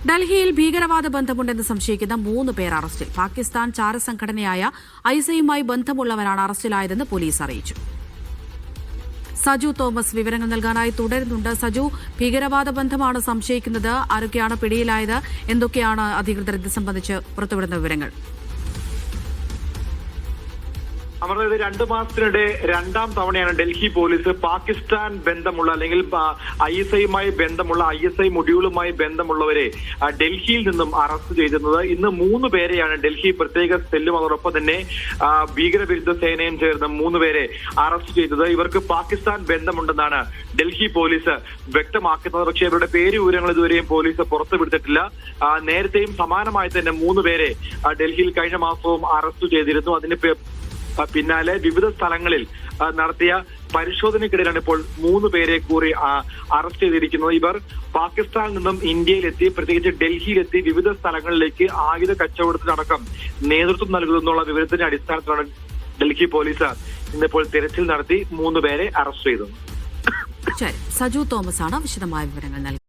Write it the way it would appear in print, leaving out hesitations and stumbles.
ഡൽഹിയിൽ ഭീകരവാദ ബന്ധമുണ്ടെന്ന് സംശയിക്കുന്ന 3 പേർ അറസ്റ്റിൽ. പാകിസ്ഥാൻ ചാരസംഘടനയായ ഐഎസ്ഐയുമായി ബന്ധമുള്ളവരാണ് അറസ്റ്റിലായതെന്ന് പോലീസ് അറിയിച്ചു. സജു തോമസ് വിവരങ്ങൾ നൽകാനായി തുടരുന്നുണ്ട്. സജു, ഭീകരവാദ ബന്ധമാണ് സംശയിക്കുന്നത്. ആരൊക്കെയാണ് പിടിയിലായത്? എന്തൊക്കെയാണ് അധികൃതർ ഇത് സംബന്ധിച്ച് പുറത്തുവിടുന്ന വിവരങ്ങൾ? അമൃത, 2 മാസത്തിനിടെ 2ാം തവണയാണ് ഡൽഹി പോലീസ് പാകിസ്ഥാൻ ബന്ധമുള്ള അല്ലെങ്കിൽ ISIയുമായി ബന്ധമുള്ള ISI മൊഡ്യൂളുമായി ബന്ധമുള്ളവരെ ഡൽഹിയിൽ നിന്നും അറസ്റ്റ് ചെയ്തിരുന്നത്. ഇന്ന് 3 പേരെയാണ് ഡൽഹി പ്രത്യേക സെല്ലും അതോടൊപ്പം തന്നെ ഭീകരവിരുദ്ധ സേനയും ചേർന്ന് 3 പേരെ അറസ്റ്റ് ചെയ്തത്. ഇവർക്ക് പാകിസ്ഥാൻ ബന്ധമുണ്ടെന്നാണ് ഡൽഹി പോലീസ് വ്യക്തമാക്കുന്നത്. പക്ഷേ ഇവരുടെ പേര് വിവരങ്ങൾ ഇതുവരെയും പോലീസ് പുറത്തുവിട്ടിട്ടില്ല. നേരത്തെയും സമാനമായി തന്നെ 3 പേരെ ഡൽഹിയിൽ കഴിഞ്ഞ മാസവും അറസ്റ്റ് ചെയ്തിരുന്നു. അതിന് പിന്നാലെ വിവിധ സ്ഥലങ്ങളിൽ നടത്തിയ പരിശോധനയ്ക്കിടയിലാണ് ഇപ്പോൾ 3 പേരെ കൂടി അറസ്റ്റ് ചെയ്തിരിക്കുന്നത്. ഇവർ പാകിസ്ഥാനിൽ നിന്നും ഇന്ത്യയിലെത്തി, പ്രത്യേകിച്ച് ഡൽഹിയിലെത്തി വിവിധ സ്ഥലങ്ങളിലേക്ക് ആയുധ കച്ചവടത്തിനടക്കം നേതൃത്വം നൽകുന്നുള്ള വിവരത്തിന്റെ അടിസ്ഥാനത്തിലാണ് ഡൽഹി പോലീസ് ഇന്നിപ്പോൾ തിരച്ചിൽ നടത്തി 3 പേരെ അറസ്റ്റ് ചെയ്തത്. സജു തോമസ് ആണ് വിശദമായ വിവരങ്ങൾ നൽകി.